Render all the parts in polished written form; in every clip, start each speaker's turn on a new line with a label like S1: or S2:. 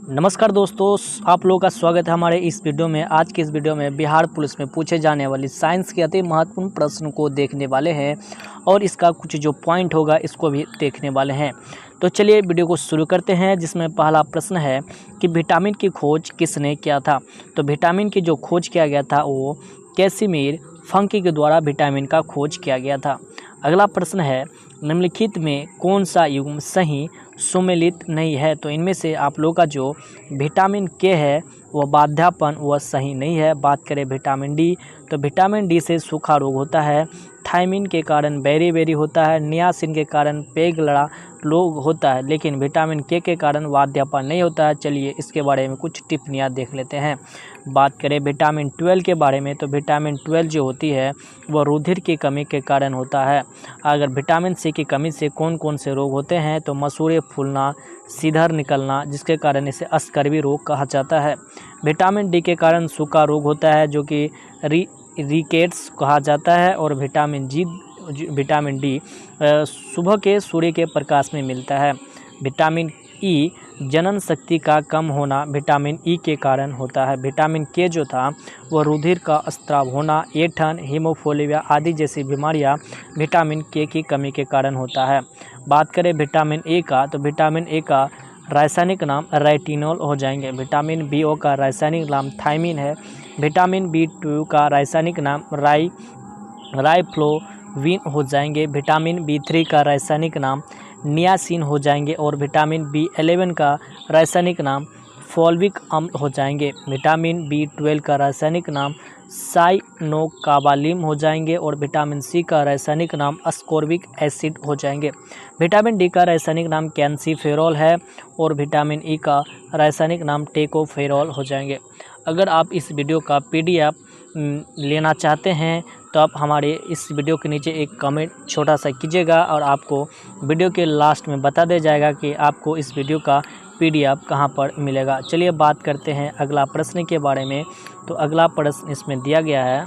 S1: नमस्कार दोस्तों, आप लोगों का स्वागत है हमारे इस वीडियो में। आज की इस वीडियो में बिहार पुलिस में पूछे जाने वाली साइंस के अति महत्वपूर्ण प्रश्न को देखने वाले हैं और इसका कुछ जो पॉइंट होगा इसको भी देखने वाले हैं। तो चलिए वीडियो को शुरू करते हैं, जिसमें पहला प्रश्न है कि विटामिन की खोज किसने किया था। तो विटामिन की जो खोज किया गया था वो कैसिमिर फंकी के द्वारा विटामिन का खोज किया गया था। अगला प्रश्न है, निम्नलिखित में कौन सा युग्म सही सुमेलित नहीं है। तो इनमें से आप लोगों का जो विटामिन के है वह बाध्यपन वह सही नहीं है। बात करें विटामिन डी, तो विटामिन डी से सूखा रोग होता है, थायमिन के कारण बेरी होता है, नियासिन के कारण पेग लड़ा रोग होता है, लेकिन विटामिन के कारण वाध्यपन नहीं होता है। चलिए इसके बारे में कुछ टिप्पणियाँ देख लेते हैं। बात करें विटामिन 12 के बारे में, तो विटामिन 12 जो होती है वह रुधिर की कमी के कारण होता है। अगर विटामिन सी की कमी से कौन कौन से रोग होते हैं, तो मसूड़े फूलना, सीधर निकलना, जिसके कारण इसे अस्कर्वी रोग कहा जाता है। विटामिन डी के कारण सूखा रोग होता है जो कि रिकेट्स कहा जाता है। और विटामिन डी सुबह के सूर्य के प्रकाश में मिलता है। विटामिन ई जनन शक्ति का कम होना विटामिन ई के कारण होता है। विटामिन के जो था वह रुधिर का स्त्राव होना, ऐंठन, हीमोफिलिया आदि जैसी बीमारियां विटामिन के की कमी के कारण होता है। बात करें विटामिन ए का, तो विटामिन ए का रासायनिक नाम रेटिनॉल हो जाएंगे। विटामिन बी ओ का रासायनिक नाम थायमिन है। विटामिन बी 2 का रासायनिक नाम राइफ्लोविन हो जाएंगे। विटामिन बी 3 का रासायनिक नाम नियासिन हो जाएंगे। और विटामिन बी 11 का रासायनिक नाम फॉल्विक अम्ल हो जाएंगे। विटामिन बी 12 का रासायनिक नाम साइनोकाबालिम हो जाएंगे। और विटामिन सी का रासायनिक नाम अस्कॉर्बिक एसिड हो जाएंगे। विटामिन डी का रासायनिक नाम कैल्सीफेरॉल है। और विटामिन ई का रासायनिक नाम टेकोफेरॉल हो जाएंगे। अगर आप इस वीडियो का PDF लेना चाहते हैं तो आप हमारे इस वीडियो के नीचे एक कमेंट छोटा सा कीजिएगा और आपको वीडियो के लास्ट में बता दिया जाएगा कि आपको इस वीडियो का PDF कहां पर मिलेगा। चलिए बात करते हैं अगला प्रश्न के बारे में। तो अगला प्रश्न इसमें दिया गया है,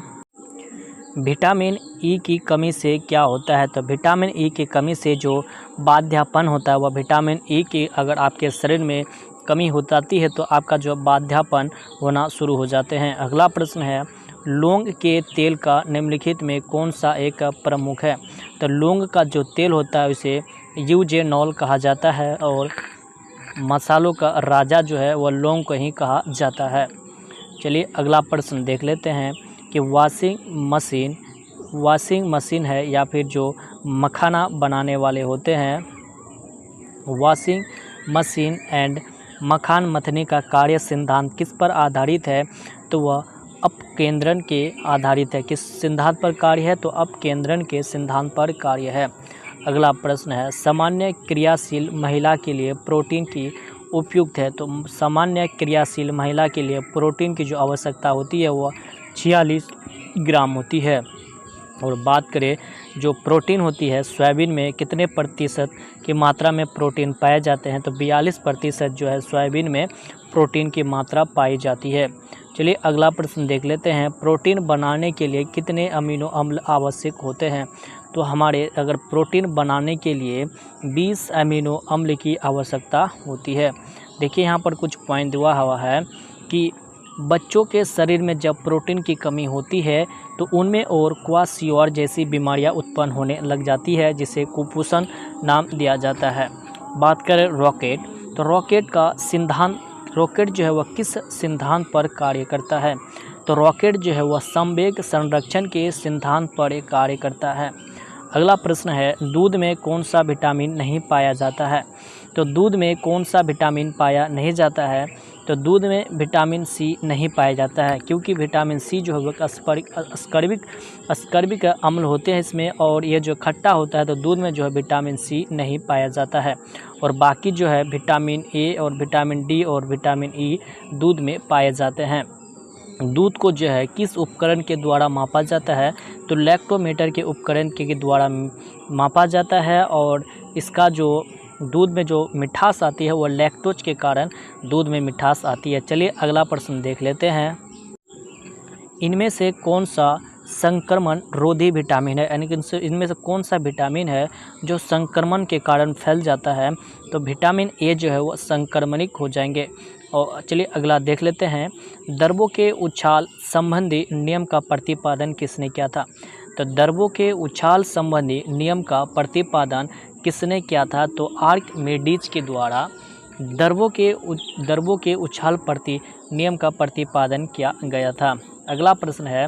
S1: विटामिन ई की कमी से क्या होता है। तो विटामिन ई की कमी से जो बाध्यपन होता है वह विटामिन ई की अगर आपके शरीर में कमी हो जाती है तो आपका जो बाध्यपन होना शुरू हो जाते हैं। अगला प्रश्न है, लौंग के तेल का निम्नलिखित में कौन सा एक प्रमुख है। तो लौंग का जो तेल होता है उसे यूजेनॉल कहा जाता है। और मसालों का राजा जो है वह लौंग को ही कहा जाता है। चलिए अगला प्रश्न देख लेते हैं कि वॉशिंग मशीन है या फिर जो मखाना बनाने वाले होते हैं, वॉशिंग मशीन एंड मखान मथने का कार्य सिद्धांत किस पर आधारित है। तो वह अपकेंद्रण के आधारित है। किस सिद्धांत पर कार्य है, तो अपकेंद्रण के सिद्धांत पर कार्य है। अगला प्रश्न है, सामान्य क्रियाशील महिला के लिए प्रोटीन की उपयुक्त है। तो सामान्य क्रियाशील महिला के लिए प्रोटीन की जो आवश्यकता होती है वह 46 ग्राम होती है। और बात करें जो प्रोटीन होती है, सोयाबीन में कितने प्रतिशत की मात्रा में प्रोटीन पाए जाते हैं। तो 42% जो है सोयाबीन में प्रोटीन की मात्रा पाई जाती है। चलिए अगला प्रश्न देख लेते हैं, प्रोटीन बनाने के लिए कितने अमीनो अम्ल आवश्यक होते हैं। तो हमारे अगर प्रोटीन बनाने के लिए 20 अमीनो अम्ल की आवश्यकता होती है। देखिए यहाँ पर कुछ पॉइंट दिया हुआ है कि बच्चों के शरीर में जब प्रोटीन की कमी होती है तो उनमें और क्वाशियोर जैसी बीमारियां उत्पन्न होने लग जाती है, जिसे कुपोषण नाम दिया जाता है। बात करें रॉकेट, तो रॉकेट जो है वह किस सिद्धांत पर कार्य करता है। तो रॉकेट जो है वह संवेग संरक्षण के सिद्धांत पर कार्य करता है। अगला प्रश्न है, दूध में कौन सा विटामिन नहीं पाया जाता है। तो दूध में कौन सा विटामिन पाया नहीं जाता है। तो दूध में विटामिन सी नहीं पाया जाता है, क्योंकि विटामिन सी जो है वह अस्कर्बिक अम्ल होते हैं इसमें, और ये जो खट्टा होता है तो दूध में जो है विटामिन सी नहीं पाया जाता है। और बाकी जो है विटामिन ए और विटामिन डी और विटामिन ई दूध में पाए जाते हैं। दूध को जो है किस उपकरण के द्वारा मापा जाता है। तो लैक्टोमीटर के उपकरण के द्वारा मापा जाता है। और इसका जो दूध में जो मिठास आती है वह लैक्टोज के कारण दूध में मिठास आती है। चलिए अगला प्रश्न देख लेते हैं, इनमें से कौन सा संक्रमण रोधी विटामिन है, यानी कि इनमें से कौन सा विटामिन है जो संक्रमण के कारण फैल जाता है। तो विटामिन ए जो है वो संक्रमणिक हो जाएंगे। और चलिए अगला देख लेते हैं, दरबों के उछाल संबंधी नियम का प्रतिपादन किसने किया था। तो दरबों के उछाल संबंधी नियम का प्रतिपादन किसने किया था, तो आर्किमिडीज के द्वारा दरबों के उछाल प्रति नियम का प्रतिपादन किया गया था। अगला प्रश्न है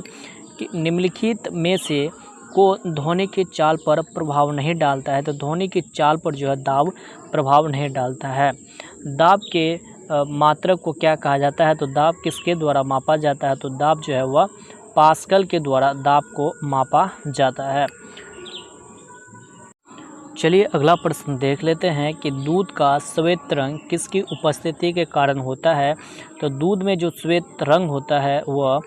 S1: कि निम्नलिखित में से को ध्वनि की चाल पर प्रभाव नहीं डालता है। तो ध्वनि की चाल पर जो है दाब प्रभाव नहीं डालता है। दाब के मात्रक को क्या कहा जाता है, तो दाब किसके द्वारा मापा जाता है, तो दाब जो है वह पास्कल के द्वारा दाब को मापा जाता है। चलिए अगला प्रश्न देख लेते हैं कि दूध का श्वेत रंग किसकी उपस्थिति के कारण होता है। तो दूध में जो श्वेत रंग होता है वह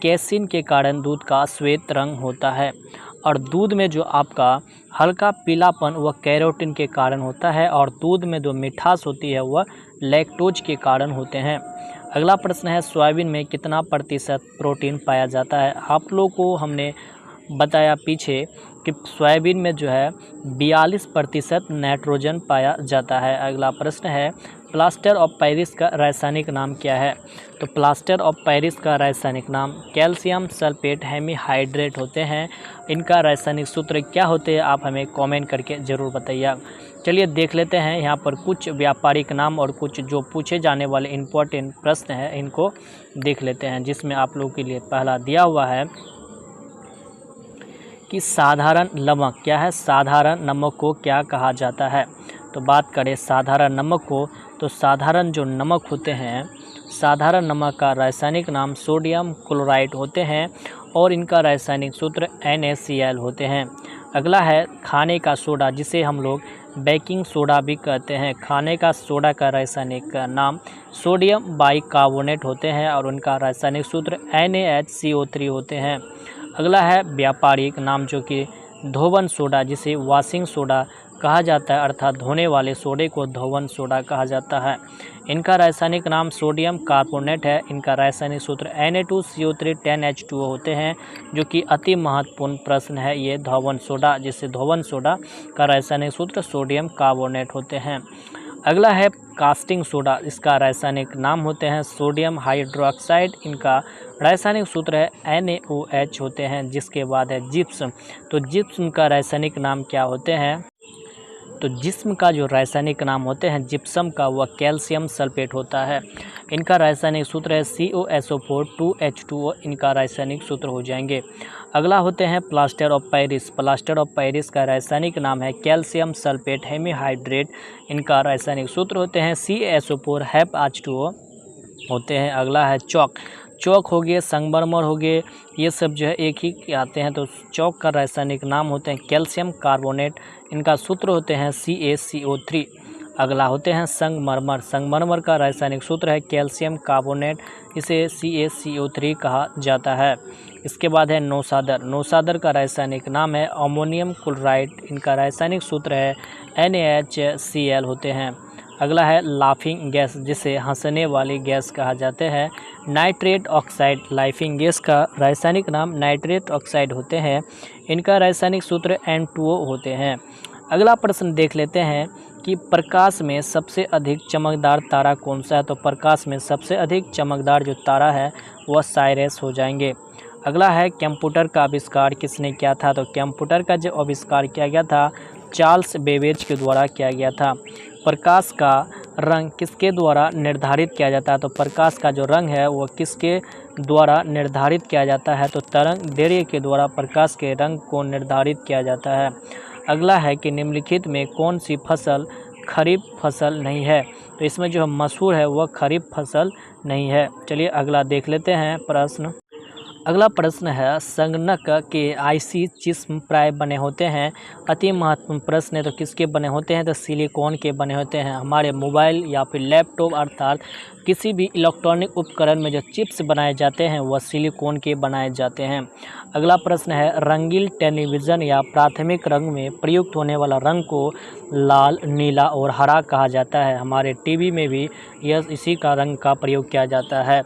S1: कैसीन के कारण दूध का श्वेत रंग होता है। और दूध में जो आपका हल्का पीलापन वह कैरोटीन के कारण होता है। और दूध में जो मिठास होती है वह लैक्टोज के कारण होते हैं। अगला प्रश्न है, सोयाबीन में कितना प्रतिशत प्रोटीन पाया जाता है। आप लोगों को हमने बताया पीछे कि सोयाबीन में जो है 42% नाइट्रोजन पाया जाता है। अगला प्रश्न है, प्लास्टर ऑफ पेरिस का रासायनिक नाम क्या है। तो प्लास्टर ऑफ पेरिस का रासायनिक नाम कैल्शियम सल्फेट हेमीहाइड्रेट होते हैं। इनका रासायनिक सूत्र क्या होते हैं, आप हमें कमेंट करके ज़रूर बताइए। चलिए देख लेते हैं यहाँ पर कुछ व्यापारिक नाम और कुछ जो पूछे जाने वाले इम्पोर्टेंट प्रश्न हैं इनको देख लेते हैं, जिसमें आप लोगों के लिए पहला दिया हुआ है कि साधारण नमक क्या है। साधारण नमक को क्या कहा जाता है। तो बात करें साधारण नमक को, तो साधारण जो नमक होते हैं, साधारण नमक का रासायनिक नाम सोडियम क्लोराइड होते हैं और इनका रासायनिक सूत्र NaCl होते हैं। अगला है खाने का सोडा, जिसे हम लोग बेकिंग सोडा भी कहते हैं। खाने का सोडा का रासायनिक नाम सोडियम बाइकार्बोनेट होते हैं और उनका रासायनिक सूत्र NaHCO3 होते हैं। अगला है व्यापारिक नाम जो कि धोवन सोडा, जिसे वॉशिंग सोडा कहा जाता है, अर्थात धोने वाले सोडे को धोवन सोडा कहा जाता है। इनका रासायनिक नाम सोडियम कार्बोनेट है। इनका रासायनिक सूत्र Na2CO3 10H2O होते हैं, जो कि अति महत्वपूर्ण प्रश्न है ये धोवन सोडा, जिसे धोवन सोडा का रासायनिक सूत्र सोडियम कार्बोनेट होते हैं। अगला है कास्टिंग सोडा, इसका रासायनिक नाम होते हैं सोडियम हाइड्रोक्साइड। इनका रासायनिक सूत्र है NaOH होते हैं। जिसके बाद है जिप्सम। तो जिप्सम का रासायनिक नाम क्या होते हैं, तो जिस्म का जो रासायनिक नाम होते हैं जिप्सम का, वह कैल्शियम सल्फेट होता है। इनका रासायनिक सूत्र है COSO4 2H2O। इनका रासायनिक सूत्र हो जाएंगे। अगला होते हैं plaster of Paris. Plaster of Paris का रासायनिक नाम है कैल्शियम सल्फेट हेमीहाइड्रेट। इनका रासायनिक सूत्र होते हैं CaSO4 H2O होते हैं। अगला है चौक। चौक हो गए, संगमरमर हो गए, ये सब जो है एक ही के आते हैं। तो चौक का रासायनिक नाम होते हैं कैल्शियम कार्बोनेट। इनका सूत्र होते हैं CaCO3। अगला होते हैं संगमरमर। संगमरमर का रासायनिक सूत्र है कैल्शियम कार्बोनेट, इसे CaCO3 कहा जाता है। इसके बाद है नौसादर। नौसादर का रासायनिक नाम है अमोनियम क्लोराइड। इनका रासायनिक सूत्र है NaHCl होते हैं। अगला है लाफिंग गैस, जिसे हंसने वाली गैस कहा जाते हैं नाइट्रेट ऑक्साइड। लाफिंग गैस का रासायनिक नाम नाइट्रेट ऑक्साइड होते हैं। इनका रासायनिक सूत्र N2O होते हैं। अगला प्रश्न देख लेते हैं कि प्रकाश में सबसे अधिक चमकदार तारा कौन सा है। तो प्रकाश में सबसे अधिक चमकदार जो तारा है वह साइरस हो जाएंगे। अगला है कंप्यूटर का आविष्कार किसने किया था। तो कंप्यूटर का जो आविष्कार किया गया था चार्ल्स बेबेज के द्वारा किया गया था। प्रकाश का रंग किसके द्वारा निर्धारित किया जाता है। तो प्रकाश का जो रंग है वह किसके द्वारा निर्धारित किया जाता है। तो तरंग दैर्घ्य के द्वारा प्रकाश के रंग को निर्धारित किया जाता है। अगला है कि निम्नलिखित में कौन सी फसल खरीफ फसल नहीं है। तो इसमें जो मसूर है वह खरीफ फसल नहीं है। चलिए अगला देख लेते हैं प्रश्न। अगला प्रश्न है, संगणक के IC जिस्म प्राय बने होते हैं। अति महत्वपूर्ण प्रश्न है। तो किसके बने होते हैं। तो सिलिकॉन के बने होते हैं। हमारे मोबाइल या फिर लैपटॉप अर्थात किसी भी इलेक्ट्रॉनिक उपकरण में जो चिप्स बनाए जाते हैं वह सिलिकॉन के बनाए जाते हैं। अगला प्रश्न है, रंगीन टेलीविज़न या प्राथमिक रंग में प्रयुक्त होने वाला रंग को लाल, नीला और हरा कहा जाता है। हमारे टीवी में भी यह इसी का रंग का प्रयोग किया जाता है।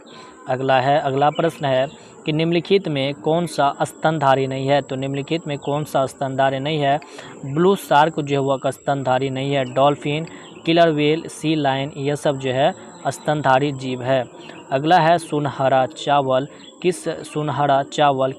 S1: अगला प्रश्न है कि निम्नलिखित में कौन सा स्तनधारी नहीं है। तो निम्नलिखित में कौन सा स्तनधारी नहीं है। ब्लू शार्क जो है वह स्तनधारी नहीं है। Dolphin, killer whale, sea lion, यह सब जो है स्तनधारी जीव है। अगला है सुनहरा चावल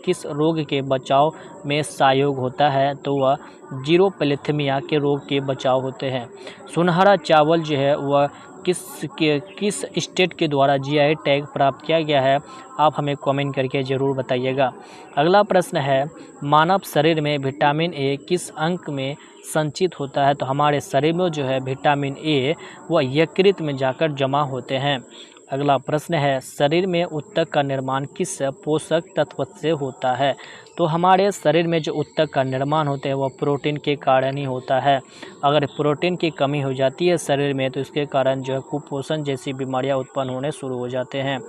S1: किस रोग के बचाव में सहायक होता है, तो वह जीरोपैलेथेमिया के रोग के बचाव होते हैं। सुनहरा चावल जो है वह किस स्टेट के द्वारा जीआई टैग प्राप्त किया गया है, आप हमें कमेंट करके ज़रूर बताइएगा। अगला प्रश्न है मानव शरीर में विटामिन ए किस अंग में संचित होता है, तो हमारे शरीर में जो है विटामिन ए वह यकृत में जाकर जमा होते हैं। अगला प्रश्न है शरीर में ऊतक का निर्माण किस पोषक तत्व से होता है, तो हमारे शरीर में जो ऊतक का निर्माण होते हैं वह प्रोटीन के कारण ही होता है। अगर प्रोटीन की कमी हो जाती है शरीर में तो इसके कारण जो है कुपोषण जैसी बीमारियां उत्पन्न होने शुरू हो जाते हैं।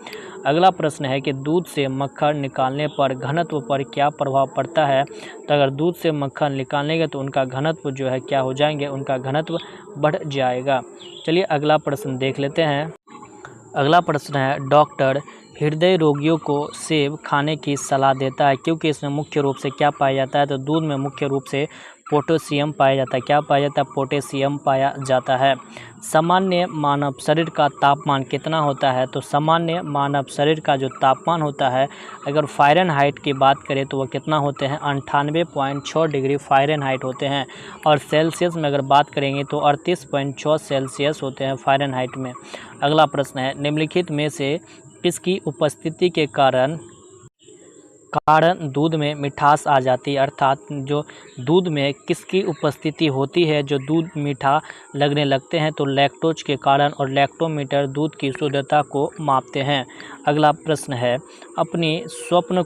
S1: अगला प्रश्न है कि दूध से मक्खन निकालने पर घनत्व पर क्या प्रभाव पड़ता है, तो अगर दूध से मक्खन निकालेंगे तो उनका घनत्व जो है क्या हो जाएंगे, उनका घनत्व बढ़ जाएगा। चलिए अगला प्रश्न देख लेते हैं। अगला प्रश्न है डॉक्टर हृदय रोगियों को सेब खाने की सलाह देता है क्योंकि इसमें मुख्य रूप से क्या पाया जाता है, तो दूध में मुख्य रूप से पोटेशियम पाया जाता है। क्या पाया जाता है, पोटेशियम पाया जाता है। सामान्य मानव शरीर का तापमान कितना होता है, तो सामान्य मानव शरीर का जो तापमान होता है अगर फ़ारेनहाइट की बात करें तो वह कितना होते हैं 98.6 डिग्री फ़ारेनहाइट होते हैं, और सेल्सियस में अगर बात करेंगे तो 38.6 सेल्सियस होते हैं फ़ारेनहाइट में। अगला प्रश्न है निम्नलिखित में से किसकी उपस्थिति के कारण दूध में मिठास आ जाती है, अर्थात जो दूध में किसकी उपस्थिति होती है जो दूध मीठा लगने लगते हैं, तो लैक्टोज के कारण, और लैक्टोमीटर दूध की शुद्धता को मापते हैं। अगला प्रश्न है अपनी स्वप्न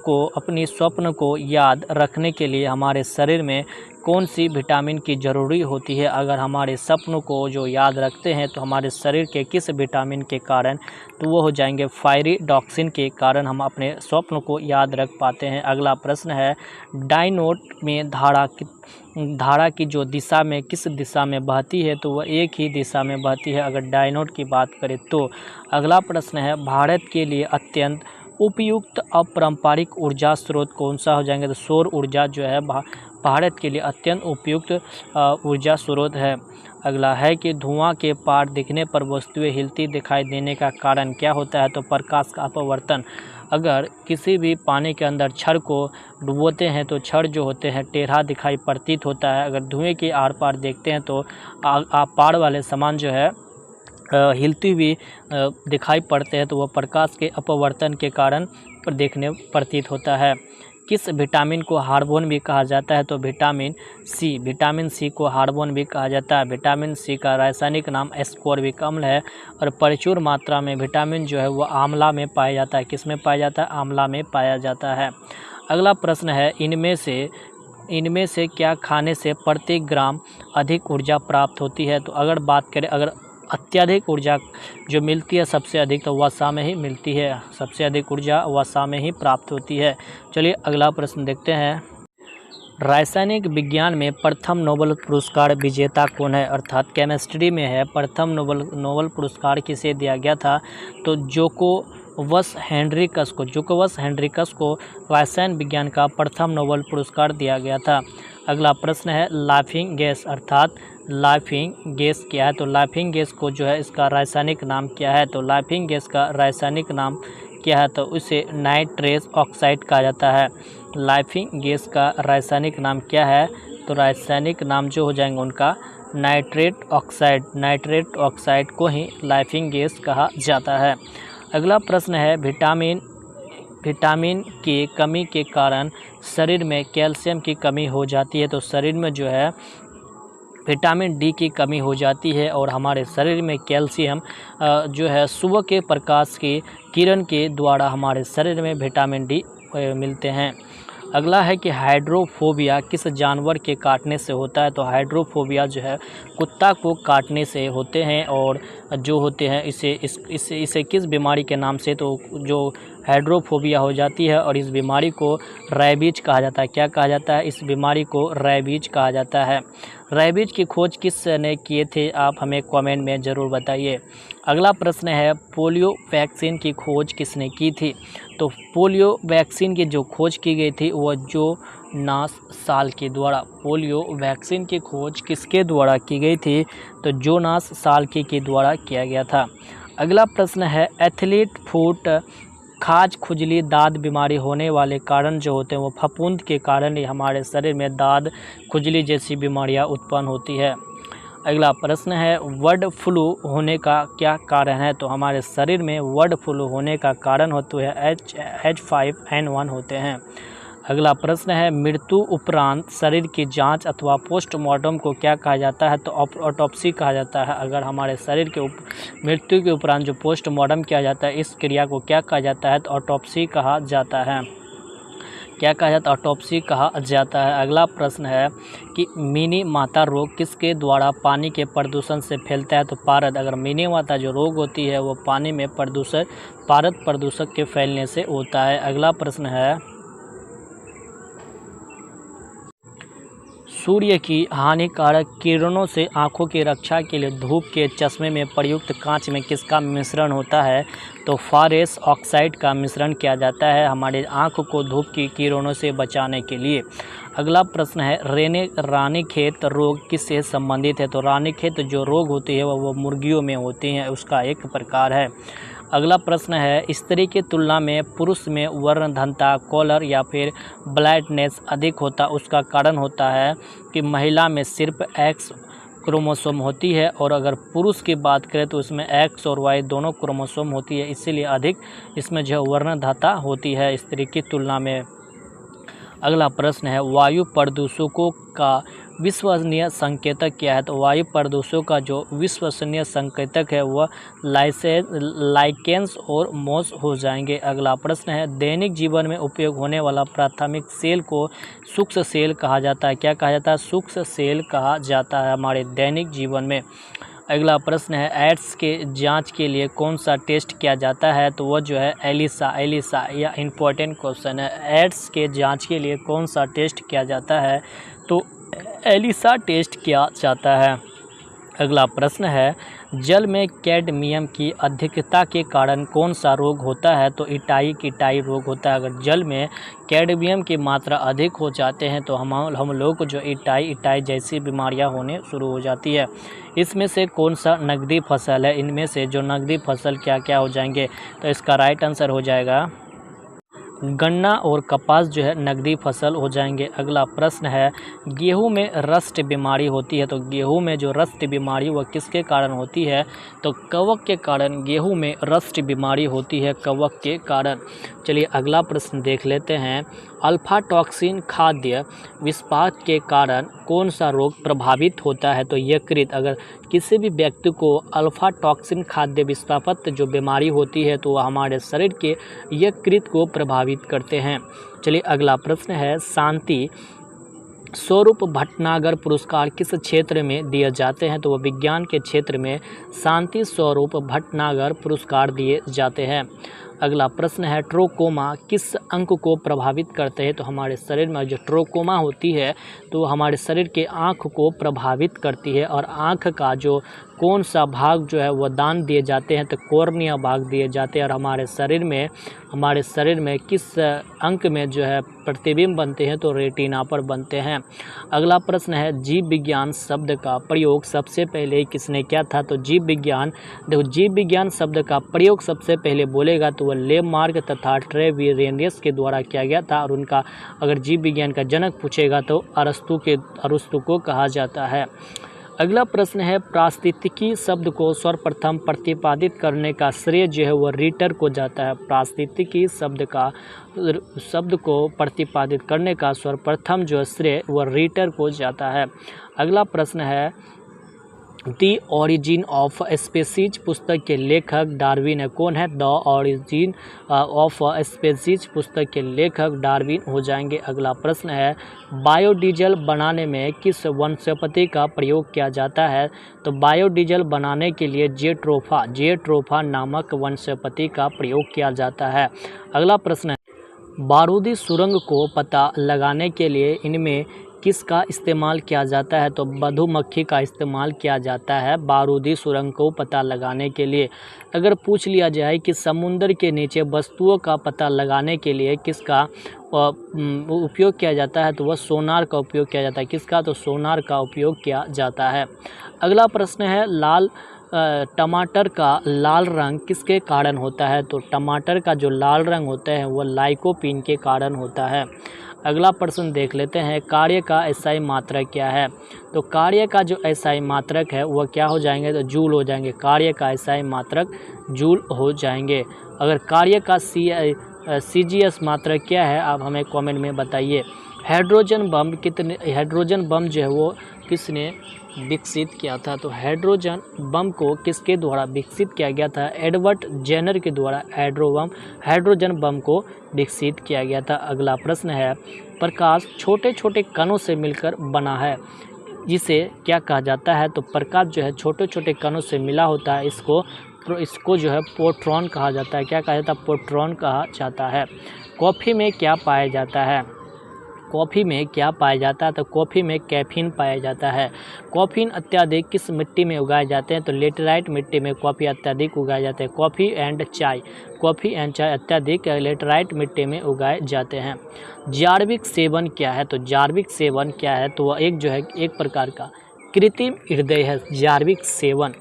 S1: को याद रखने के लिए हमारे शरीर में कौन सी विटामिन की ज़रूरी होती है। अगर हमारे सपनों को जो याद रखते हैं तो हमारे शरीर के किस विटामिन के कारण, तो वो हो जाएंगे फायरिडॉक्सिन के कारण हम अपने स्वप्न को याद रख पाते हैं। अगला प्रश्न है डायनोड में धारा की जो दिशा में किस दिशा में बहती है, तो वह एक ही दिशा में बहती है अगर डायनोड की बात करें तो। अगला प्रश्न है भारत के लिए अत्यंत उपयुक्त अपारंपरिक ऊर्जा स्रोत कौन सा हो जाएंगे, तो सौर ऊर्जा जो है भारत के लिए अत्यंत उपयुक्त ऊर्जा स्रोत है। अगला है कि धुआं के पार दिखने पर वस्तुएं हिलती दिखाई देने का कारण क्या होता है, तो प्रकाश का अपवर्तन। अगर किसी भी पानी के अंदर छड़ को डुबोते हैं तो छड़ जो होते हैं टेढ़ा दिखाई प्रतीत होता है। अगर धुएं के आर पार देखते हैं तो पार वाले सामान जो है हिलती हुई दिखाई पड़ते हैं, तो वह प्रकाश के अपवर्तन के कारण देखने प्रतीत होता है। किस विटामिन को हार्मोन भी कहा जाता है, तो विटामिन सी को हार्मोन भी कहा जाता है। विटामिन सी का रासायनिक नाम एस्कॉर्बिक अम्ल है, और प्रचुर मात्रा में विटामिन जो है वह आंवला में पाया जाता है। किस में पाया जाता है, आंवला में पाया जाता है। अगला प्रश्न है इनमें से क्या खाने से प्रति ग्राम अधिक ऊर्जा प्राप्त होती है, तो अगर बात करें अगर अत्यधिक ऊर्जा जो मिलती है सबसे अधिक तो वसा में ही मिलती है, सबसे अधिक ऊर्जा वसा में ही प्राप्त होती है। चलिए अगला प्रश्न देखते हैं। रासायनिक विज्ञान में प्रथम नोबेल पुरस्कार विजेता कौन है, अर्थात केमिस्ट्री में है प्रथम नोबेल पुरस्कार किसे दिया गया था, तो जोकोवस हेनरिकस को रसायन विज्ञान का प्रथम नोबेल पुरस्कार दिया गया था। अगला प्रश्न है लाफिंग गैस अर्थात लाफिंग गैस क्या है, तो लाफिंग गैस को जो है इसका रासायनिक नाम क्या है, तो लाफिंग गैस का रासायनिक नाम क्या है, तो उसे नाइट्रस ऑक्साइड कहा जाता है। लाफिंग गैस का रासायनिक नाम क्या है, तो रासायनिक नाम जो हो जाएंगे उनका नाइट्रेट ऑक्साइड को ही लाफिंग गैस कहा जाता है। अगला प्रश्न है विटामिन की कमी के कारण शरीर में कैल्शियम की कमी हो जाती है, तो शरीर में जो है विटामिन डी की कमी हो जाती है, और हमारे शरीर में कैल्शियम जो है सुबह के प्रकाश की किरण के द्वारा हमारे शरीर में विटामिन डी मिलते हैं। अगला है कि हाइड्रोफोबिया किस जानवर के काटने से होता है, तो हाइड्रोफोबिया जो है कुत्ता को काटने से होते हैं, और जो होते हैं इसे किस बीमारी के नाम से, तो जो हाइड्रोफोबिया हो जाती है, और इस बीमारी को रैबीज कहा जाता है। क्या कहा जाता है, इस बीमारी को रैबीज कहा जाता है। रैबीज की खोज किसने किए थे, आप हमें कमेंट में ज़रूर बताइए। अगला प्रश्न है पोलियो वैक्सीन की खोज किसने की थी, तो पोलियो वैक्सीन की जो खोज की गई थी वह जोनास साल के द्वारा। पोलियो वैक्सीन की खोज किसके द्वारा की गई थी, तो जोनास साल्के के द्वारा किया गया था। अगला प्रश्न है एथलीट फुट खाज खुजली दाद बीमारी होने वाले कारण जो होते हैं वो फफूंद के कारण ही हमारे शरीर में दाद खुजली जैसी बीमारियां उत्पन्न होती है। अगला प्रश्न है बर्ड फ्लू होने का क्या कारण है? तो हमारे शरीर में बर्ड फ्लू होने का कारण होते हैं H5N1 होते हैं। अगला प्रश्न है मृत्यु उपरांत शरीर की जांच अथवा पोस्टमार्टम को क्या कहा जाता है? तो ऑटोप्सी कहा जाता है। अगर हमारे शरीर के मृत्यु के उपरांत जो पोस्टमार्टम किया जाता है इस क्रिया को क्या कहा जाता है? तो ऑटोप्सी कहा जाता है। क्या कहा जाता है? ऑटोप्सी कहा जाता है। अगला प्रश्न है कि मिनी माता रोग किसके द्वारा पानी के प्रदूषण से फैलता है? तो पारद। अगर मिनी माता जो रोग होती है वो पानी में पारद प्रदूषक के फैलने से होता है। अगला प्रश्न है सूर्य की हानिकारक किरणों से आँखों की रक्षा के लिए धूप के चश्मे में प्रयुक्त कांच में किसका मिश्रण होता है? तो फॉरेस ऑक्साइड का मिश्रण किया जाता है हमारे आँख को धूप की किरणों से बचाने के लिए। अगला प्रश्न है रानीखेत रोग किससे संबंधित है? तो रानीखेत जो रोग होती है वो मुर्गियों में होती हैं, उसका एक प्रकार है। अगला प्रश्न है स्त्री की तुलना में पुरुष में वर्णधनता कॉलर या फिर ब्लाइंडनेस अधिक होता, उसका कारण होता है कि महिला में सिर्फ X क्रोमोसोम होती है और अगर पुरुष की बात करें तो उसमें X और Y दोनों क्रोमोसोम होती है, इसीलिए अधिक इसमें जो वर्णधनता होती है स्त्री की तुलना में। अगला प्रश्न है वायु प्रदूषकों का विश्वसनीय संकेतक क्या है? तो वायु प्रदूषकों का जो विश्वसनीय संकेतक है वह लाइकेंस और मॉस हो जाएंगे। अगला प्रश्न है दैनिक जीवन में उपयोग होने वाला प्राथमिक सेल को सूक्ष्म सेल कहा जाता है। क्या कहा जाता है? सूक्ष्म सेल कहा जाता है हमारे दैनिक जीवन में। अगला प्रश्न है एड्स के जांच के लिए कौन सा टेस्ट किया जाता है? तो वह जो है एलिसा या इम्पोर्टेंट क्वेश्चन है। एड्स के जांच के लिए कौन सा टेस्ट किया जाता है? तो एलिसा टेस्ट किया जाता है। अगला प्रश्न है जल में कैडमियम की अधिकता के कारण कौन सा रोग होता है? तो इटाई रोग होता है। अगर जल में कैडमियम की मात्रा अधिक हो जाते हैं तो हम लोग को जो इटाई जैसी बीमारियां होने शुरू हो जाती है। इसमें से कौन सा नकदी फसल है? इनमें से जो नकदी फसल क्या क्या हो जाएंगे? तो इसका राइट आंसर हो जाएगा गन्ना और कपास जो है नकदी फसल हो जाएंगे। अगला प्रश्न है गेहूं में रस्ट बीमारी होती है। तो गेहूं में जो रस्ट बीमारी वह किसके कारण होती है? तो कवक के कारण गेहूं में रस्ट बीमारी होती है, कवक के कारण। चलिए अगला प्रश्न देख लेते हैं अल्फा टॉक्सिन खाद्य विस्पात के कारण कौन सा रोग प्रभावित होता है? तो यकृत। अगर किसी भी व्यक्ति को अल्फा टॉक्सिन खाद्य विस्पात जो बीमारी होती है तो वह हमारे शरीर के यकृत को प्रभावित करते हैं। चलिए अगला प्रश्न है शांति स्वरूप भटनागर पुरस्कार किस क्षेत्र में दिए जाते हैं? तो वह विज्ञान के क्षेत्र में शांति स्वरूप भटनागर पुरस्कार दिए जाते हैं। अगला प्रश्न है ट्रोकोमा किस अंग को प्रभावित करते हैं? तो हमारे शरीर में जो ट्रोकोमा होती है तो हमारे शरीर के आँख को प्रभावित करती है और आँख का जो कौन सा भाग जो है वह दान दिए जाते हैं? तो कॉर्निया भाग दिए जाते हैं। और हमारे शरीर में किस अंक में जो है प्रतिबिंब बनते हैं? तो रेटिना पर बनते हैं। अगला प्रश्न है जीव विज्ञान शब्द का प्रयोग सबसे पहले किसने किया था? तो जीव विज्ञान शब्द का प्रयोग सबसे पहले बोलेगा तो वह लेमार्क तथा ट्रेविरेनियस के द्वारा किया गया था। और उनका अगर जीव विज्ञान का जनक पूछेगा तो अरस्तु को कहा जाता है। अगला प्रश्न है पारिस्थितिकी शब्द को सर्वप्रथम प्रतिपादित करने का श्रेय जो है वह रीटर को जाता है। पारिस्थितिकी शब्द को प्रतिपादित करने का सर्वप्रथम जो श्रेय वह रीटर को जाता है। अगला प्रश्न है द ओरिजिन ऑफ स्पीसीज पुस्तक के लेखक डार्विन है। कौन है? द ओरिजिन ऑफ स्पीसीज पुस्तक के लेखक डार्विन हो जाएंगे। अगला प्रश्न है बायोडीजल बनाने में किस वनस्पति का प्रयोग किया जाता है? तो बायोडीजल बनाने के लिए जेट्रोफा नामक वनस्पति का प्रयोग किया जाता है। अगला प्रश्न है बारूदी सुरंग को पता लगाने के लिए इनमें किसका इस्तेमाल किया जाता है? तो मधुमक्खी का इस्तेमाल किया जाता है बारूदी सुरंग को पता लगाने के लिए। अगर पूछ लिया जाए कि समुद्र के नीचे वस्तुओं का पता लगाने के लिए किसका उपयोग किया जाता है? तो वह सोनार का उपयोग किया जाता है। किसका? तो सोनार का उपयोग किया जाता है। अगला प्रश्न है लाल टमाटर का लाल रंग किसके कारण होता है? तो टमाटर का जो लाल रंग होता है वह लाइकोपीन के कारण होता है। अगला प्रश्न देख लेते हैं, कार्य का एसआई मात्रक क्या है? तो कार्य का जो एसआई मात्रक है वह क्या हो जाएंगे? तो जूल हो जाएंगे। कार्य का एसआई मात्रक जूल हो जाएंगे। अगर कार्य का सीजीएस मात्रक क्या है, आप हमें कमेंट में बताइए। हाइड्रोजन बम जो है वो किसने विकसित किया था? तो हाइड्रोजन बम को किसके द्वारा विकसित किया गया था? एडवर्ड जेनर के द्वारा हाइड्रोजन बम को विकसित किया गया था। अगला प्रश्न है, प्रकाश छोटे छोटे कणों से मिलकर बना है, जिसे क्या कहा जाता है? तो प्रकाश जो है छोटे छोटे कणों से मिला होता है, इसको जो है प्रोटॉन कहा जाता है। क्या कहा जाता है? प्रोटॉन कहा जाता है। कॉफ़ी में क्या पाया जाता है? कॉफ़ी में क्या पाया जाता है? तो कॉफ़ी में कैफीन पाया जाता है। कैफीन अत्यधिक किस मिट्टी में उगाए जाते हैं? तो लेटेराइट मिट्टी में कॉफ़ी अत्यधिक उगाए जाते हैं। कॉफ़ी एंड चाय अत्यधिक लेटेराइट मिट्टी में उगाए जाते हैं। जार्विक सेवन क्या है? तो जार्विक सेवन क्या है? तो वह एक प्रकार का कृत्रिम हृदय है, जार्विक सेवन।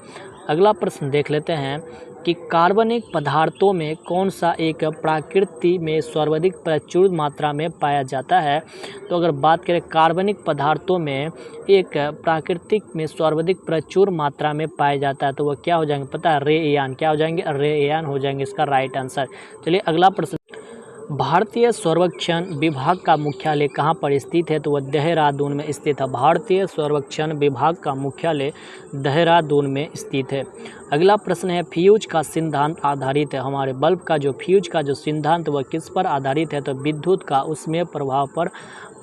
S1: अगला प्रश्न देख लेते हैं कि कार्बनिक पदार्थों में कौन सा एक प्रकृति में सर्वाधिक प्रचुर मात्रा में पाया जाता है? तो अगर बात करें कार्बनिक पदार्थों में एक प्राकृतिक में सर्वाधिक प्रचुर मात्रा में पाया जाता है, तो वह क्या हो जाएंगे? पता है, रेयान। क्या हो जाएंगे? रेयान हो जाएंगे इसका राइट आंसर। चलिए अगला प्रश्न, भारतीय सर्वेक्षण विभाग का मुख्यालय कहाँ पर स्थित है? तो वह देहरादून में स्थित है। भारतीय सर्वेक्षण विभाग का मुख्यालय देहरादून में स्थित है। अगला प्रश्न है, फ्यूज का सिद्धांत आधारित है, हमारे बल्ब का जो फ्यूज का जो सिद्धांत वह किस पर आधारित है? तो विद्युत का उसमें प्रभाव पर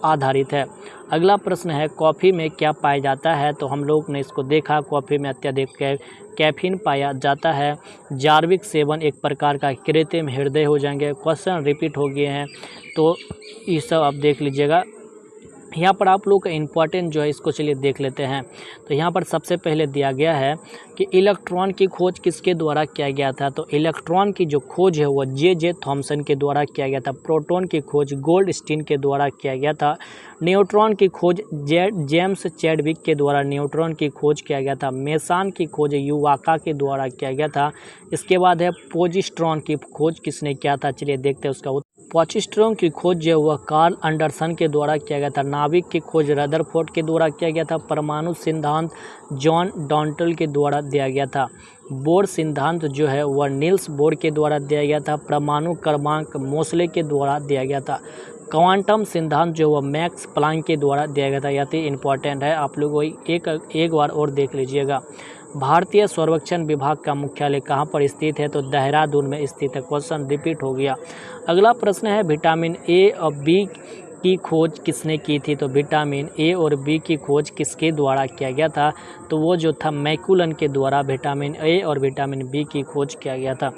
S1: आधारित है। अगला प्रश्न है, कॉफ़ी में क्या पाया जाता है? तो हम लोग ने इसको देखा, कॉफ़ी में अत्यधिक कैफीन पाया जाता है। जार्विक सेवन एक प्रकार का कृत्रिम हृदय हो जाएंगे। क्वेश्चन रिपीट हो गए हैं, तो ये सब आप देख लीजिएगा। यहाँ पर आप लोग का इम्पोर्टेंट जो है इसको चलिए देख लेते हैं। तो यहाँ पर सबसे पहले दिया गया है कि इलेक्ट्रॉन की खोज किसके द्वारा किया गया था? तो इलेक्ट्रॉन की जो खोज है वो जे थॉमसन के द्वारा किया गया था। प्रोटॉन की खोज गोल्डस्टीन के द्वारा किया गया था। न्यूट्रॉन की खोज जेम्स चैडविक के द्वारा न्यूट्रॉन की खोज किया गया था। मेसान की खोज युवाका के द्वारा किया गया था। इसके बाद है पोजिट्रॉन की खोज किसने किया था? चलिए देखते हैं उसका उत्तर। पोजिट्रॉन की खोज जो वह कार्ल एंडरसन के द्वारा किया गया था। नाभिक की खोज रदरफोर्ड के द्वारा किया गया था। परमाणु सिद्धांत जॉन डॉन्टल के द्वारा दिया गया था। बोर सिद्धांत जो है वह नील्स बोर के द्वारा दिया गया था। परमाणु क्रमांक मोसले के द्वारा दिया गया था। क्वांटम सिद्धांत जो वह मैक्स प्लैंक के द्वारा दिया गया था। यह इम्पोर्टेंट है, आप लोग एक बार और देख लीजिएगा। भारतीय सर्वेक्षण विभाग का मुख्यालय कहाँ पर स्थित है? तो देहरादून में स्थित है। क्वेश्चन रिपीट हो गया। अगला प्रश्न है, विटामिन ए और बी की खोज किसने की थी? तो विटामिन ए और बी की खोज किसके द्वारा किया गया था? तो वो जो था मैकुलन के द्वारा विटामिन ए और विटामिन बी की खोज किया गया था।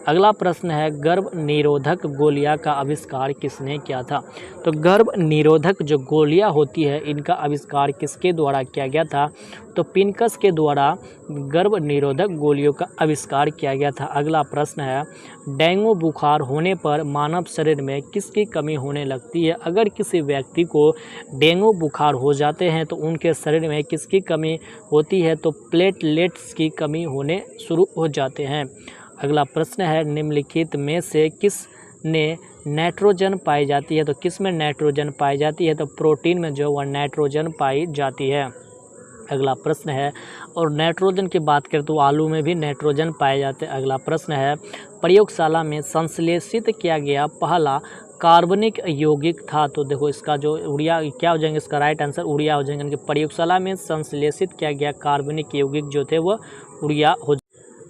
S1: अगला प्रश्न है, गर्भ निरोधक गोलियां का आविष्कार किसने किया था? तो गर्भ निरोधक जो गोलियां होती है इनका आविष्कार किसके द्वारा किया गया था? तो पिनकस के द्वारा गर्भ निरोधक गोलियों का आविष्कार किया गया था। अगला प्रश्न है, डेंगू बुखार होने पर मानव शरीर में किसकी कमी होने लगती है? अगर किसी व्यक्ति को डेंगू बुखार हो जाते हैं तो उनके शरीर में किसकी कमी होती है? तो प्लेटलेट्स की कमी होने शुरू हो जाते हैं। अगला प्रश्न है, निम्नलिखित में से किस ने नाइट्रोजन पाई जाती है? तो किस में नाइट्रोजन पाई जाती है? तो प्रोटीन में जो वह नाइट्रोजन पाई जाती है। अगला प्रश्न है, और नाइट्रोजन की बात करें तो आलू में भी नाइट्रोजन पाए जाते हैं। अगला प्रश्न है, प्रयोगशाला में संश्लेषित किया गया पहला कार्बनिक यौगिक था? तो देखो इसका जो उड़िया क्या हो जाएंगे, इसका राइट आंसर उड़िया हो जाएंगे। प्रयोगशाला में संश्लेषित किया गया कार्बनिक यौगिक जो थे वह उड़िया हो।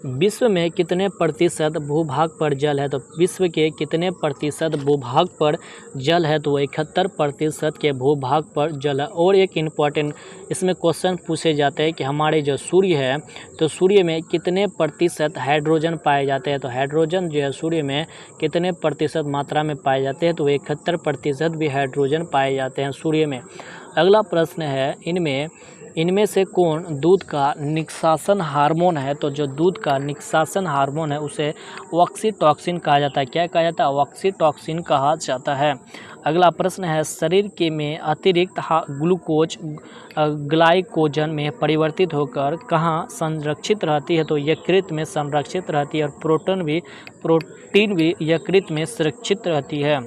S1: विश्व में कितने प्रतिशत भूभाग पर जल है? तो विश्व के कितने प्रतिशत भूभाग पर जल है? तो 71% के भूभाग पर जल है। और एक इम्पॉर्टेंट इसमें क्वेश्चन पूछे जाते हैं कि हमारे जो सूर्य है तो सूर्य में कितने प्रतिशत हाइड्रोजन पाए जाते हैं? तो हाइड्रोजन जो है सूर्य में कितने प्रतिशत मात्रा में पाए जाते हैं? तो 71% भी हाइड्रोजन पाए जाते हैं सूर्य में। अगला प्रश्न है, इनमें इनमें से कौन दूध का निष्कासन हार्मोन है? तो जो दूध का निष्कासन हार्मोन है उसे ऑक्सीटॉसिन कहा जाता है। क्या कहा जाता है? ऑक्सीटॉसिन कहा जाता है। अगला प्रश्न है, शरीर के में अतिरिक्त ग्लूकोज ग्लाइकोजन में परिवर्तित होकर कहाँ संरक्षित रहती है? तो यकृत में संरक्षित रहती है, और प्रोटीन भी यकृत में सुरक्षित रहती है।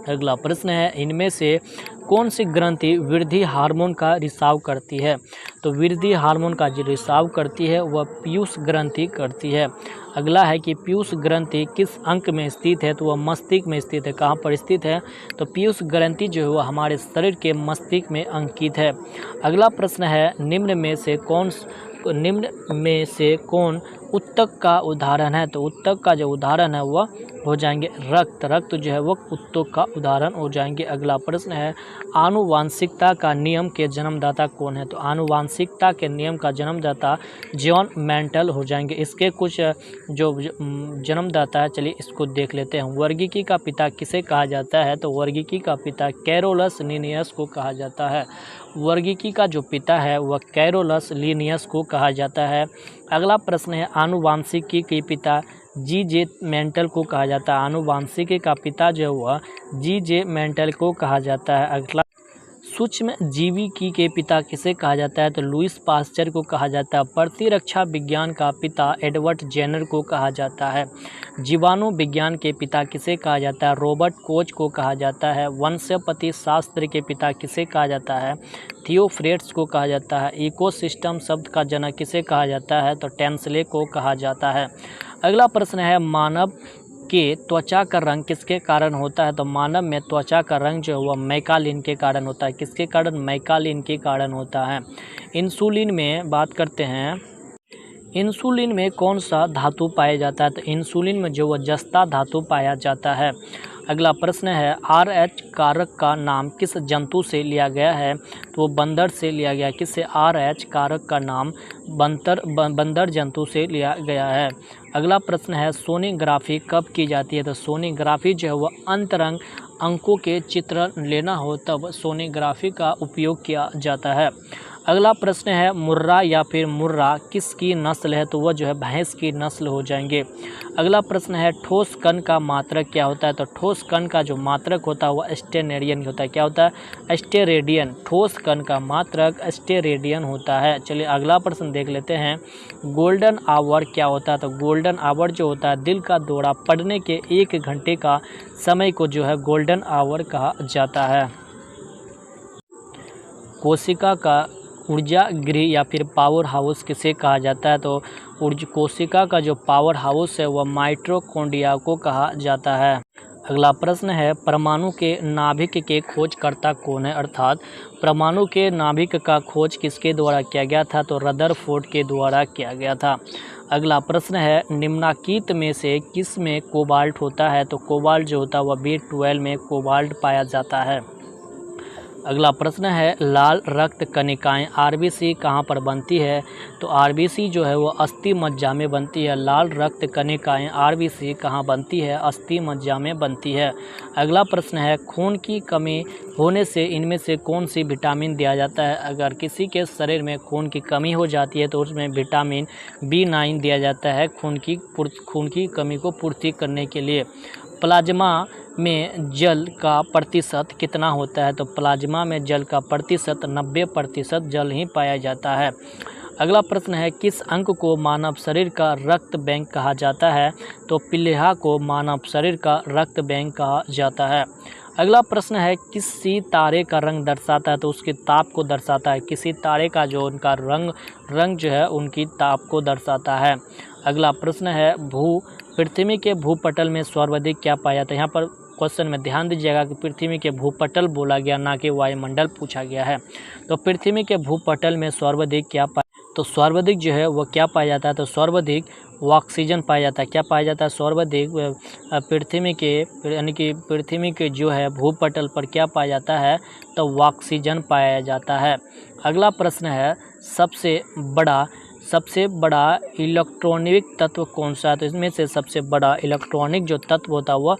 S1: अगला प्रश्न है, इनमें से कौन सी ग्रंथि वृद्धि हार्मोन का रिसाव करती है? तो वृद्धि हार्मोन का जो रिसाव करती है वह पीयूष ग्रंथि करती है। अगला है कि पीयूष ग्रंथि किस अंग में स्थित है? तो वह मस्तिष्क में स्थित है। कहाँ पर स्थित है? तो पीयूष ग्रंथि जो है वह हमारे शरीर के मस्तिष्क में अंकित है। अगला प्रश्न है, निम्न में से कौन उत्तक का उदाहरण है? तो उत्तक का जो उदाहरण है वह हो जाएंगे रक्त जो है वह उत्तक का उदाहरण हो जाएंगे। अगला प्रश्न है, आनुवांशिकता का नियम के जन्मदाता कौन है? तो आनुवांशिकता के नियम का जन्मदाता जॉन मेंटल हो जाएंगे। इसके कुछ जो जन्मदाता है, चलिए इसको देख लेते हैं। वर्गीकी का पिता किसे कहा जाता है? तो वर्गीकी का पिता कैरोलस लिनियस को कहा जाता है। वर्गीकी का जो पिता है वह कैरोलस लिनियस को कहा जाता है। अगला प्रश्न है, आनुवांशिकी के पिता जी.जे. मेंटल को कहा जाता है। आनुवांशिकी का पिता जो हुआ जी.जे. मेंटल को कहा जाता है। अगला, सूक्ष्म जीविकी के पिता किसे कहा जाता है? तो लुईस पास्चर को कहा जाता है। प्रतिरक्षा विज्ञान का पिता एडवर्ड जेनर को कहा जाता है। जीवाणु विज्ञान के पिता किसे कहा जाता है? रॉबर्ट कोच को कहा जाता है। वनस्पति शास्त्र के पिता किसे कहा जाता है? थियोफ्रेट्स को कहा जाता है। इकोसिस्टम शब्द का जनक किसे कहा जाता है? तो टेंसले को कहा जाता है। अगला प्रश्न है, मानव के त्वचा का रंग किसके कारण होता है? तो मानव में त्वचा का रंग जो है वह मैकालिन के कारण होता है। किसके कारण? मैकालिन के कारण होता है। इंसुलिन में बात करते हैं, इंसुलिन में कौन सा धातु पाया जाता है? तो इंसुलिन में जो वह जस्ता धातु पाया जाता है। अगला प्रश्न है, RH कारक का नाम किस जंतु से लिया गया है? तो वो बंदर से लिया गया। किससे? RH कारक का नाम बंदर जंतु से लिया गया है। अगला प्रश्न है, सोनोग्राफी कब की जाती है? तो सोनोग्राफी जो है वह अंतरंग अंकों के चित्र लेना हो तब सोनोग्राफी का उपयोग किया जाता है। अगला प्रश्न है, मुर्रा या फिर मुर्रा किसकी नस्ल है? तो वह जो है भैंस की नस्ल हो जाएंगे। अगला प्रश्न है, ठोस कण का मात्रक क्या होता है? तो ठोस कण का जो मात्रक होता है वह स्टेरेडियन होता है। क्या होता है? स्टेरेडियन। ठोस कण का मात्रक स्टेरेडियन होता है। चलिए अगला प्रश्न देख लेते हैं, गोल्डन आवर क्या होता है? तो गोल्डन आवर जो होता है दिल का दौरा पड़ने के 1 घंटे का समय को जो है गोल्डन आवर कहा जाता है। कोशिका का ऊर्जा गृह या फिर पावर हाउस किसे कहा जाता है? तो कोशिका का जो पावर हाउस है वह माइटोकॉन्ड्रिया को कहा जाता है। अगला प्रश्न है, परमाणु के नाभिक के खोजकर्ता कौन है? अर्थात परमाणु के नाभिक का खोज किसके द्वारा किया गया था? तो रदरफोर्ड के द्वारा किया गया था। अगला प्रश्न है, निम्नलिखित में से किस में कोबाल्ट होता है? तो कोबाल्ट जो होता है वह B12 में कोबाल्ट पाया जाता है। अगला प्रश्न है, लाल रक्त कणिकाएं RBC कहाँ पर बनती है? तो RBC जो है वो अस्थि मज्जा में बनती है। लाल रक्त कणिकाएं RBC कहाँ बनती है? अस्थि मज्जा में बनती है। अगला प्रश्न है, खून की कमी होने से इनमें से कौन सी विटामिन दिया जाता है? अगर किसी के शरीर में खून की कमी हो जाती है तो उसमें विटामिन B9 दिया जाता है खून की कमी को पूर्ति करने के लिए। प्लाज्मा में जल का प्रतिशत कितना होता है? तो प्लाज्मा में जल का प्रतिशत 90% जल ही पाया जाता है। अगला प्रश्न है, किस अंग को मानव शरीर का रक्त बैंक कहा जाता है? तो प्लीहा को मानव शरीर का रक्त बैंक कहा जाता है। अगला प्रश्न है, किसी तारे का रंग दर्शाता है? तो उसके ताप को दर्शाता है। किसी तारे का जो उनका रंग जो है उनकी ताप को दर्शाता है। अगला प्रश्न है, पृथ्वी के भूपटल में सर्वाधिक क्या पाया जाता है? यहाँ पर क्वेश्चन में ध्यान दीजिएगा कि पृथ्वी के भूपटल बोला गया, ना कि वायुमंडल पूछा गया है। तो पृथ्वी के भूपटल में सर्वाधिक क्या पाया? तो सर्वाधिक जो है वह क्या पाया जाता है? तो सर्वाधिक ऑक्सीजन पाया जाता है। क्या पाया जाता है? सर्वाधिक पृथ्वी के यानी कि पृथ्वी के जो है भूपटल पर क्या पाया जाता है? तो ऑक्सीजन पाया जाता है। अगला प्रश्न है, सबसे बड़ा इलेक्ट्रॉनिक तत्व कौन सा है? तो इसमें से सबसे बड़ा इलेक्ट्रॉनिक जो तत्व होता है वह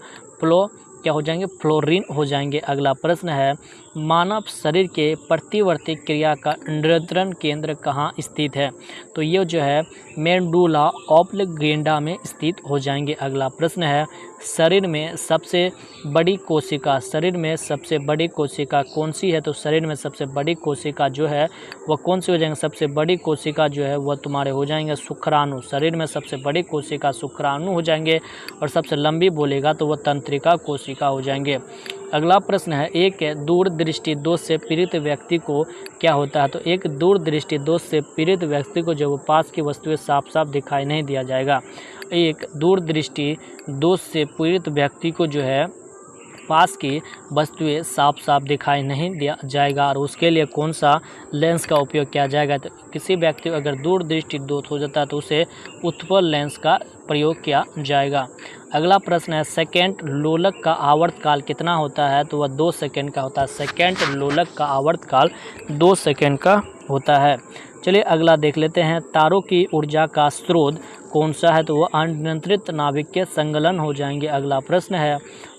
S1: क्या हो जाएंगे, फ्लोरीन हो जाएंगे। अगला प्रश्न है, मानव शरीर के प्रतिवर्ती क्रिया का नियंत्रण केंद्र कहाँ स्थित है? तो ये जो है मेडुला ऑब्लिगेंडा में स्थित हो जाएंगे। अगला प्रश्न है, शरीर में सबसे बड़ी कोशिका कौन सी है? तो शरीर में सबसे बड़ी कोशिका जो है वह कौन सी हो जाएंगे? सबसे बड़ी कोशिका जो है वह तुम्हारे हो जाएंगे शुक्राणु। शरीर में सबसे बड़ी कोशिका शुक्राणु हो जाएंगे। और सबसे लंबी बोलेगा तो वह तंत्रिका कोशिका हो जाएंगे। अगला प्रश्न है, एक दूरदृष्टि दोष से पीड़ित व्यक्ति को क्या होता है? तो एक दूरदृष्टि दोष से पीड़ित व्यक्ति को जो पास की वस्तुएं साफ साफ दिखाई नहीं दिया जाएगा। एक दूरदृष्टि दोष से पीड़ित व्यक्ति को जो है पास की वस्तुएं साफ साफ दिखाई नहीं दिया जाएगा। और उसके लिए कौन सा लेंस का उपयोग किया जाएगा? तो किसी व्यक्ति को अगर दूरदृष्टि दोष हो जाता है तो उसे उत्पल लेंस का प्रयोग किया जाएगा। अगला प्रश्न है, सेकेंड लोलक का आवर्तकाल कितना होता है? तो वह 2 सेकेंड का होता है। सेकेंड लोलक का आवर्तकाल 2 सेकेंड का होता है। चलिए अगला देख लेते हैं, तारों की ऊर्जा का स्रोत कौन सा है? तो वह अनियंत्रित नाभिकीय संगलन हो जाएंगे। अगला प्रश्न है,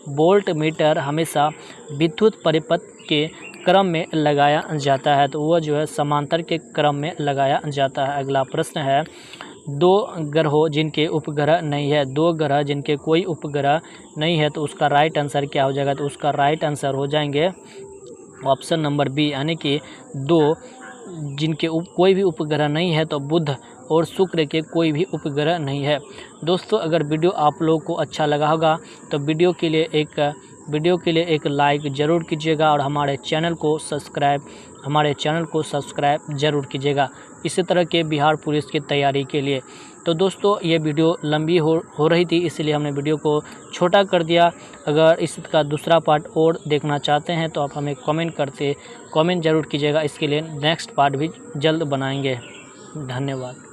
S1: वोल्ट मीटर हमेशा विद्युत परिपथ के क्रम में लगाया जाता है। तो वह जो है समांतर के क्रम में लगाया जाता है। अगला प्रश्न है, 2 ग्रहों जिनके उपग्रह नहीं है, 2 ग्रह जिनके कोई उपग्रह नहीं है तो उसका राइट आंसर क्या हो जाएगा? तो उसका राइट आंसर हो जाएंगे ऑप्शन नंबर बी, यानी कि 2 जिनके कोई भी उपग्रह नहीं है तो बुध और शुक्र के कोई भी उपग्रह नहीं है। दोस्तों अगर वीडियो आप लोगों को अच्छा लगा होगा तो वीडियो के लिए एक लाइक ज़रूर कीजिएगा और हमारे चैनल को सब्सक्राइब ज़रूर कीजिएगा इसी तरह के बिहार पुलिस की तैयारी के लिए। तो दोस्तों ये वीडियो लंबी हो रही थी, इसलिए हमने वीडियो को छोटा कर दिया। अगर इसका दूसरा पार्ट और देखना चाहते हैं तो आप हमें कमेंट ज़रूर कीजिएगा। इसके लिए नेक्स्ट पार्ट भी जल्द बनाएंगे। धन्यवाद।